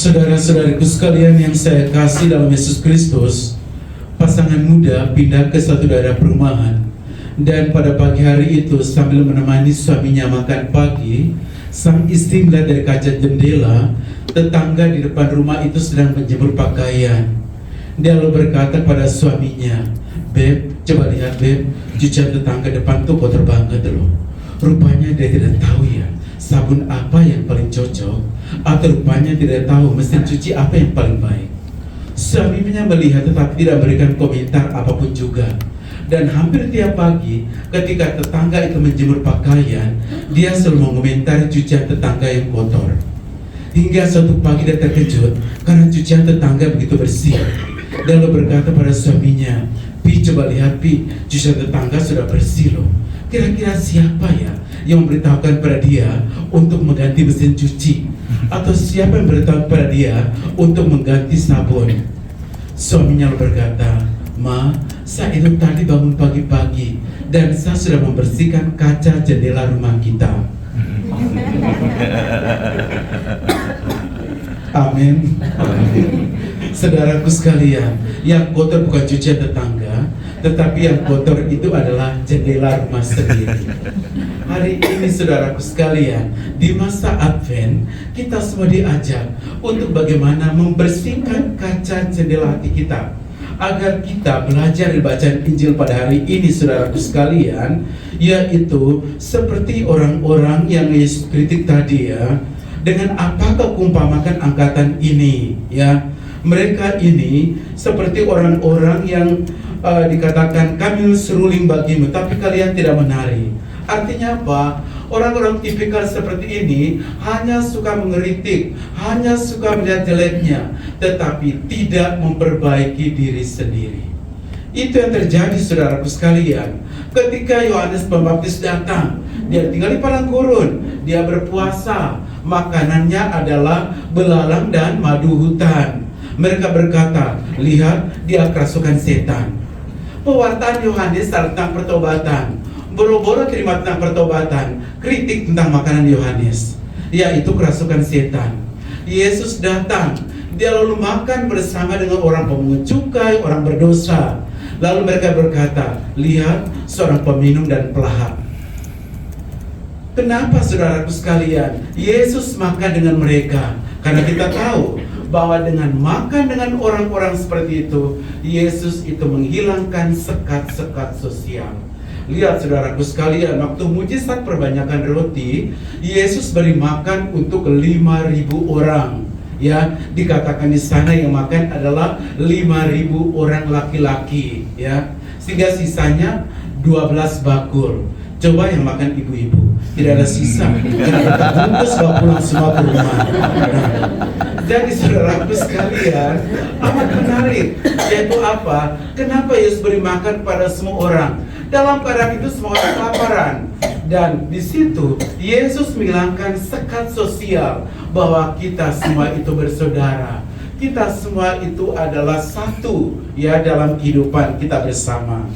Saudara-saudariku sekalian yang saya kasih dalam Yesus Kristus, pasangan muda pindah ke suatu daerah perumahan. Dan pada pagi hari itu sambil menemani suaminya makan pagi, sang istri melihat dari kaca jendela tetangga di depan rumah itu sedang menjemur pakaian. Dia lalu berkata pada suaminya, "Beb, coba lihat Beb, cucian tetangga depan tuh kotor banget loh. Rupanya dia tidak tahu ya sabun apa yang paling cocok, atau rupanya tidak tahu mesin cuci apa yang paling baik." Suaminya melihat tetapi tidak memberikan komentar apapun juga. Dan hampir tiap pagi ketika tetangga itu menjemur pakaian, dia selalu mengomentari cucian tetangga yang kotor. Hingga suatu pagi dia terkejut karena cucian tetangga begitu bersih. Dia lalu berkata pada suaminya, "Pi, coba lihat Pi, cucian tetangga sudah bersih loh. Kira-kira siapa ya yang memberitahukan pada dia untuk mengganti mesin cuci? Atau siapa yang memberitahukan pada dia untuk mengganti sabun?" Suaminya lalu berkata, "Ma, saya itu tadi bangun pagi-pagi dan saya sudah membersihkan kaca jendela rumah kita." Amin. Saudaraku sekalian, yang kotor bukan cucian tetangga, tetapi yang kotor itu adalah jendela rumah sendiri. Hari ini saudaraku sekalian, di masa Advent, kita semua diajak untuk bagaimana membersihkan kaca jendela hati kita, agar kita belajar di bacaan Injil pada hari ini saudaraku sekalian, yaitu seperti orang-orang yang Yesus kritik tadi ya. Dengan apakah kumpamakan angkatan ini ya? Mereka ini seperti orang-orang yang dikatakan kami seruling bagimu, tapi kalian tidak menari. Artinya apa? Orang-orang tipikal seperti ini hanya suka mengeritik, hanya suka melihat jeleknya, tetapi tidak memperbaiki diri sendiri. Itu yang terjadi saudaraku sekalian. Ketika Yohanes Pembaptis datang, dia tinggal di padang gurun, dia berpuasa, makanannya adalah belalang dan madu hutan. Mereka berkata, "Lihat, dia kerasukan setan." Pewartaan Yohanes tentang pertobatan, boro-boro terima tentang pertobatan, kritik tentang makanan Yohanes, yaitu kerasukan setan. Yesus datang, dia lalu makan bersama dengan orang pemungut cukai, orang berdosa. Lalu mereka berkata, "Lihat, seorang peminum dan pelahap." Kenapa saudaraku sekalian Yesus makan dengan mereka? Karena kita tahu bahwa dengan makan dengan orang-orang seperti itu, Yesus itu menghilangkan sekat-sekat sosial. Lihat saudaraku sekalian, waktu mujizat perbanyakan roti, Yesus beri makan untuk 5.000 orang. Ya, dikatakan di sana yang makan adalah 5.000 orang laki-laki, ya. Sehingga sisanya 12 bakul. Coba yang makan ibu-ibu, tidak ada sisa. Kita bungkus bawa pulang semua ke rumah. Jadi saudaraku sekalian, amat menarik, yaitu apa? Kenapa Yesus beri makan pada semua orang? Dalam keadaan itu semua orang kelaparan. Dan di situ Yesus menghilangkan sekat sosial bahwa kita semua itu bersaudara. Kita semua itu adalah satu ya dalam kehidupan kita bersama.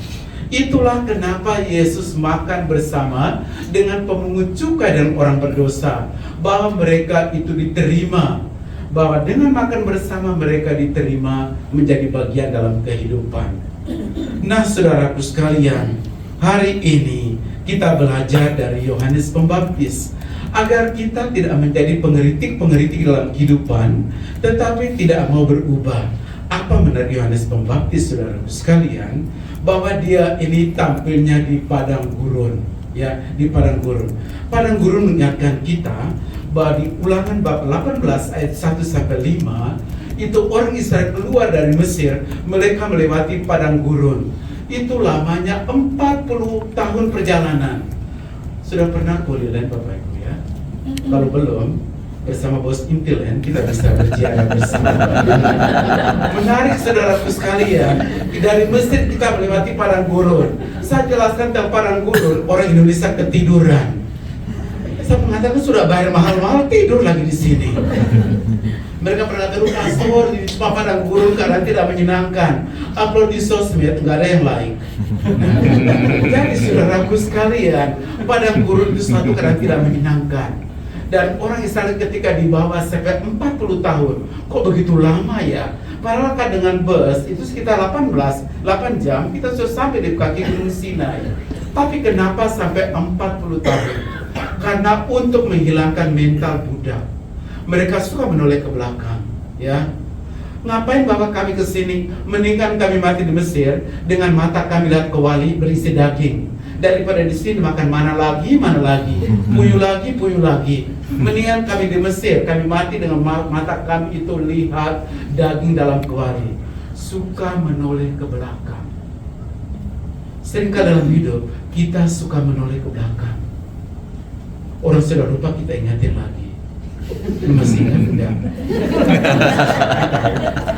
Itulah kenapa Yesus makan bersama dengan pemungut cukai dan orang berdosa, bahwa mereka itu diterima, bahwa dengan makan bersama mereka diterima menjadi bagian dalam kehidupan. Nah saudaraku sekalian, hari ini kita belajar dari Yohanes Pembaptis agar kita tidak menjadi pengeritik-pengeritik dalam kehidupan, tetapi tidak mau berubah. Apa benar Yohanes Pembaptis saudaraku sekalian? Bahwa dia ini tampilnya di padang gurun, ya, di padang gurun. Padang gurun mengingatkan kita bahwa di Ulangan bab 18 ayat 1-5 itu orang Israel keluar dari Mesir, mereka melewati padang gurun. Itu lamanya 40 tahun perjalanan. Sudah pernah kuliah Bapak Ibu ya? Kalau belum, bersama Bos Intilen kita bisa berziarah bersama. Menarik saudaraku sekalian, dari Mesir kita melewati padang gurun. Saya jelaskan tentang padang gurun, orang Indonesia ketiduran. Saya mengatakan sudah bayar mahal-mahal, tidur lagi di sini. Mereka berkata, "Pastor, ini cuma padang gurun karena tidak menyenangkan. Upload di sosmed, nggak ada yang like." Jadi saudaraku sekalian, padang gurun itu suatu karena tidak menyenangkan. Dan orang Israel ketika dibawa sampai 40 tahun, kok begitu lama ya? Padahal kan dengan bus itu sekitar 8 jam kita sudah sampai di kaki Gunung Sinai. Tapi kenapa sampai 40 tahun? Karena untuk menghilangkan mental budak. Mereka suka menoleh ke belakang, ya. Ngapain bawa kami ke sini? Mendingan kami mati di Mesir dengan mata kami lihat kewali berisi daging, daripada di sini makan mana lagi, puyuh lagi. Mendingan kami di Mesir, kami mati dengan mata kami itu lihat daging dalam kewali. Suka menoleh ke belakang. Seringkali dalam hidup kita suka menoleh ke belakang. Orang sudah lupa, kita ingatin lagi. Lu masih ingat enggak?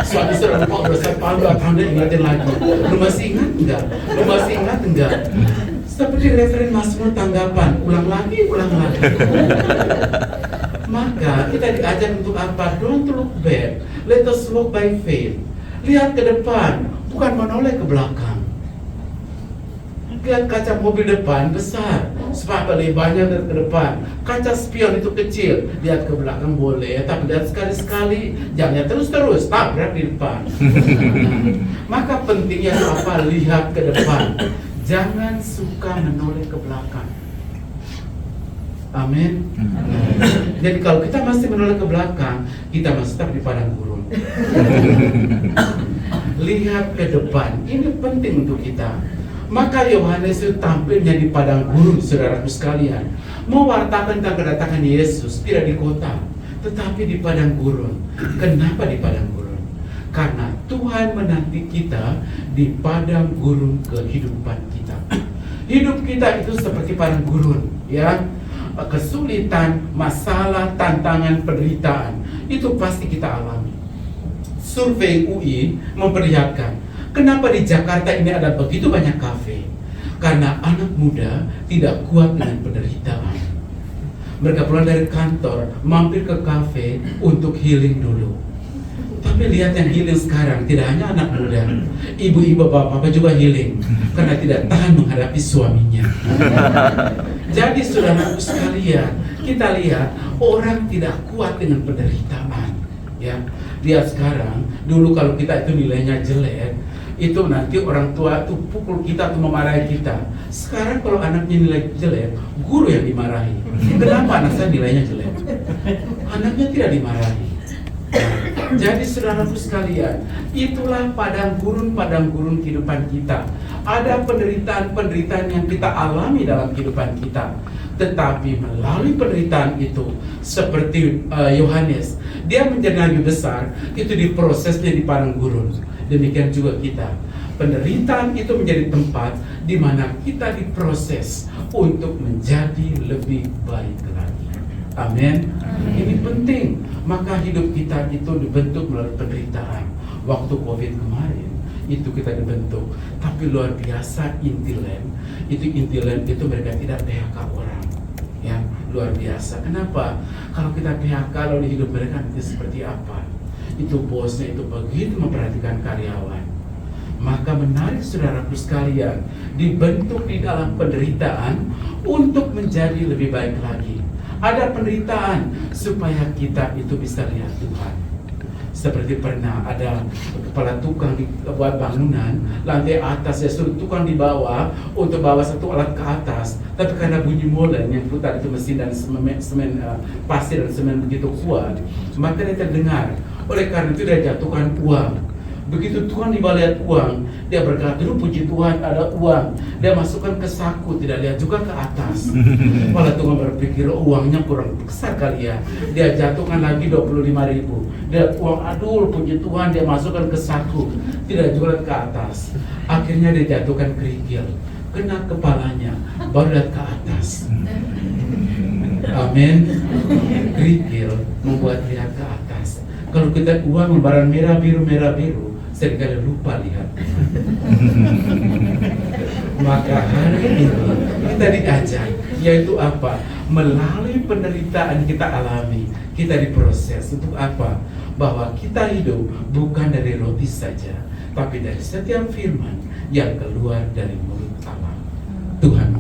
Suami sudah lupa udah sepuluh tahun dia ingatin lagi. Lu masih ingat enggak? Seperti referen Mazmur tanggapan, ulang lagi. Maka kita diajak untuk apa? Don't look back, let us walk by faith. Lihat ke depan, bukan menoleh ke belakang. Lihat kaca mobil depan besar, sebab lebarnya ke depan. Kaca spion itu kecil, lihat ke belakang boleh, tapi lihat sekali-sekali, jangan terus-terus tabrak di depan. Maka pentingnya apa? Lihat ke depan, jangan suka menoleh ke belakang. Amin. Jadi kalau kita masih menoleh ke belakang, kita masih tetap di padang gurun. Lihat ke depan, ini penting untuk kita. Maka Yohanes itu tampilnya di padang gurun, saudaraku sekalian, mewartakan tentang kedatangan Yesus, tidak di kota, tetapi di padang gurun. Kenapa di padang gurun? Karena Tuhan menanti kita di padang gurun kehidupan kita. Hidup kita itu seperti padang gurun, ya. Kesulitan, masalah, tantangan, penderitaan, itu pasti kita alami. Survei UI memperlihatkan kenapa di Jakarta ini ada begitu banyak kafe? Karena anak muda tidak kuat dengan penderitaan. Mereka pulang dari kantor, mampir ke kafe untuk healing dulu. Tapi lihat yang healing sekarang, tidak hanya anak muda, ibu-ibu, bapak-bapak juga healing karena tidak tahan menghadapi suaminya. Jadi saudaraku sekalian, kita lihat orang tidak kuat dengan penderitaan. Ya, lihat sekarang, dulu kalau kita itu nilainya jelek, itu nanti orang tua tuh pukul kita atau memarahi kita. Sekarang kalau anaknya nilai jelek, guru yang dimarahi. Kenapa anak saya nilainya jelek? Anaknya tidak dimarahi. Jadi saudaraku sekalian, itulah padang gurun kehidupan kita. Ada penderitaan yang kita alami dalam kehidupan kita. Tetapi melalui penderitaan itu, seperti Yohanes, dia menjadi nabi besar, itu diprosesnya di padang gurun. Demikian juga kita. Penderitaan itu menjadi tempat di mana kita diproses untuk menjadi lebih baik lagi. Amin. Ini penting. Maka hidup kita itu dibentuk melalui penderitaan. Waktu COVID kemarin itu kita dibentuk. Tapi luar biasa Intiland itu mereka tidak PHK orang. Ya, luar biasa. Kenapa? Kalau kita PHK lalu di hidup mereka nanti seperti apa? Itu bosnya itu begitu memperhatikan karyawan. Maka menarik saudaraku sekalian, dibentuk di dalam penderitaan untuk menjadi lebih baik lagi. Ada penderitaan supaya kita itu bisa lihat Tuhan. Seperti pernah ada kepala tukang buat bangunan, lantai atas dia suruh tukang di bawah untuk bawa satu alat ke atas. Tapi karena bunyi molen yang putar itu mesin dan semen pasir dan semen begitu kuat, maka dia terdengar. Oleh karena itu dia jatuhkan uang. Begitu Tuhan lihat uang, dia berkata, dulu puji Tuhan ada uang. Dia masukkan ke saku, tidak lihat juga ke atas. Malah Tuhan berpikir, uangnya kurang besar kali ya. Dia jatuhkan lagi 25.000. Dia uang, aduh puji Tuhan, dia masukkan ke saku, tidak juga ke atas. Akhirnya dia jatuhkan kerikil, kena kepalanya, baru lihat ke atas. Amin. Kerikil membuat lihat ke atas. Kalau kita uang lembaran merah biru, seringkali lupa lihat. Maka hari ini kita diajak, yaitu apa? Melalui penderitaan kita alami, kita diproses untuk apa? Bahwa kita hidup bukan dari roti saja, tapi dari setiap firman yang keluar dari mulut Allah. Tuhan